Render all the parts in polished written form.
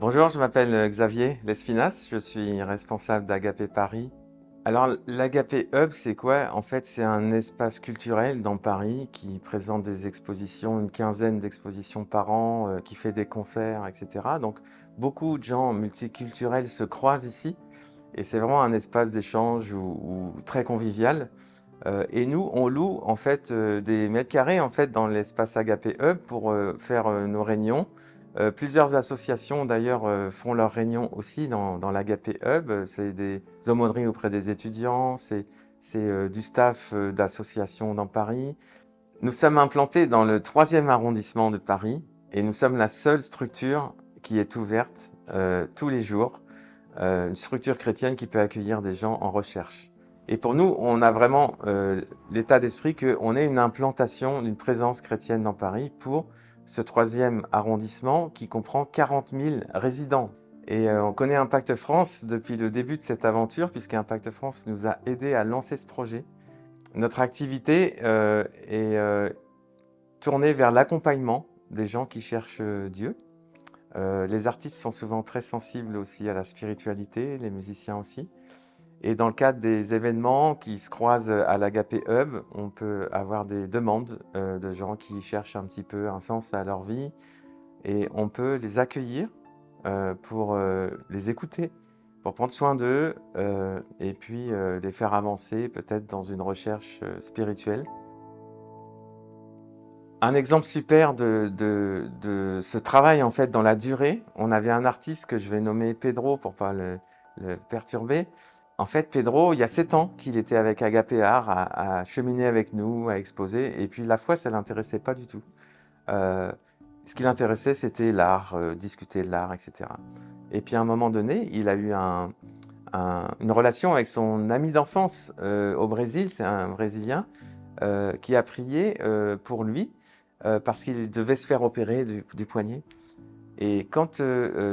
Bonjour, je m'appelle Xavier Lespinasse, je suis responsable d'Agapé Paris. Alors, l'Agapé Hub, c'est quoi? En fait, c'est un espace culturel dans Paris qui présente des expositions, une quinzaine d'expositions par an, qui fait des concerts, etc. Donc, beaucoup de gens multiculturels se croisent ici et c'est vraiment un espace d'échange ou très convivial. Et nous, on loue en fait des mètres carrés en fait dans l'espace Agapé Hub pour faire nos réunions. Plusieurs associations d'ailleurs font leurs réunions aussi dans l'Agapé Hub. C'est des aumôneries auprès des étudiants, c'est du staff d'associations dans Paris. Nous sommes implantés dans le 3e arrondissement de Paris et nous sommes la seule structure qui est ouverte tous les jours, une structure chrétienne qui peut accueillir des gens en recherche. Et pour nous, on a vraiment l'état d'esprit qu'on est une implantation d'une présence chrétienne dans Paris pour ce 3e arrondissement qui comprend 40 000 résidents. Et on connaît Impact France depuis le début de cette aventure, puisque Impact France nous a aidés à lancer ce projet. Notre activité est tournée vers l'accompagnement des gens qui cherchent Dieu. Les artistes sont souvent très sensibles aussi à la spiritualité, les musiciens aussi. Et dans le cadre des événements qui se croisent à l'Agapé Hub, on peut avoir des demandes de gens qui cherchent un petit peu un sens à leur vie et on peut les accueillir pour les écouter, pour prendre soin d'eux et puis les faire avancer peut-être dans une recherche spirituelle. Un exemple super de ce travail en fait dans la durée, on avait un artiste que je vais nommer Pedro pour pas le perturber. En fait, Pedro, il y a 7 ans qu'il était avec Agapé Art à cheminer avec nous, à exposer, et puis la foi, ça l'intéressait pas du tout. Ce qui l'intéressait, c'était l'art, discuter de l'art, etc. Et puis à un moment donné, il a eu une relation avec son ami d'enfance au Brésil, c'est un Brésilien, qui a prié pour lui parce qu'il devait se faire opérer du poignet. Et quand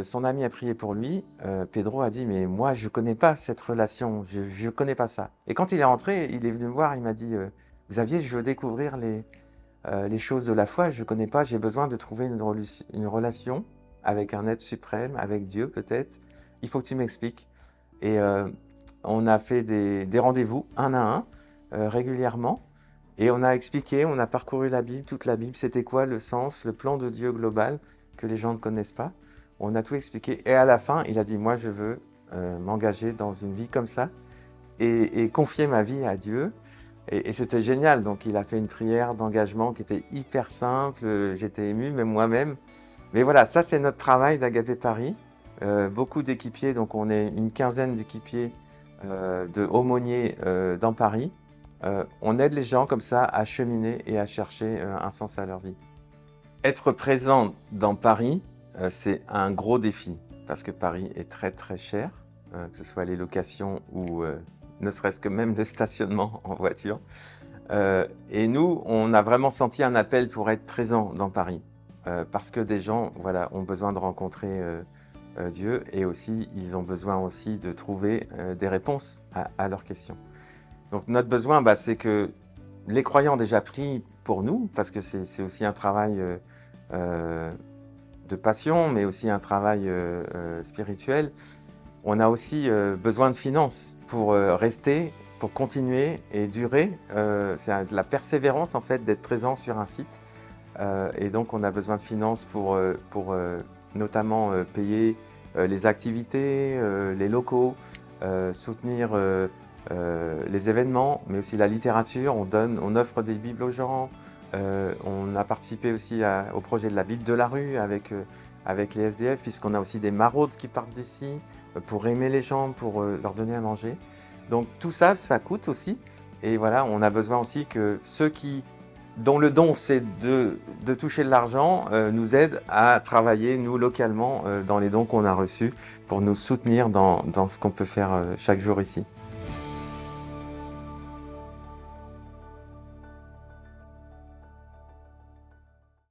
son ami a prié pour lui, Pedro a dit « Mais moi, je ne connais pas cette relation, je ne connais pas ça. » Et quand il est rentré, il est venu me voir, il m'a dit « Xavier, je veux découvrir les choses de la foi, je ne connais pas, j'ai besoin de trouver une relation avec un être suprême, avec Dieu peut-être. Il faut que tu m'expliques. » Et on a fait des rendez-vous un à un, régulièrement. Et on a expliqué, on a parcouru la Bible, toute la Bible, c'était quoi le sens, le plan de Dieu global que les gens ne connaissent pas. On a tout expliqué. Et à la fin, il a dit, moi je veux m'engager dans une vie comme ça et confier ma vie à Dieu. Et c'était génial. Donc il a fait une prière d'engagement qui était hyper simple. J'étais ému, même moi-même. Mais voilà, ça c'est notre travail d'Agapé Paris. Beaucoup d'équipiers, donc on est une quinzaine d'équipiers de aumôniers dans Paris. On aide les gens comme ça à cheminer et à chercher un sens à leur vie. Être présent dans Paris, c'est un gros défi parce que Paris est très très cher, que ce soit les locations ou ne serait-ce que même le stationnement en voiture. Et nous, on a vraiment senti un appel pour être présent dans Paris parce que des gens voilà, ont besoin de rencontrer Dieu et aussi ils ont besoin aussi de trouver des réponses à leurs questions. Donc notre besoin, c'est que les croyants déjà prient pour nous, parce que c'est aussi un travail de passion, mais aussi un travail spirituel. On a aussi besoin de finances pour rester, pour continuer et durer. C'est de la persévérance en fait d'être présent sur un site. Et donc on a besoin de finances pour notamment payer les activités, les locaux, soutenir les événements, mais aussi la littérature. On offre des bibles aux gens. On a participé aussi au projet de la Bible de la rue avec les SDF, puisqu'on a aussi des maraudes qui partent d'ici pour aimer les gens, pour leur donner à manger. Donc tout ça, ça coûte aussi. Et voilà, on a besoin aussi que ceux dont le don c'est de toucher de l'argent, nous aident à travailler, nous, localement, dans les dons qu'on a reçus, pour nous soutenir dans ce qu'on peut faire chaque jour ici.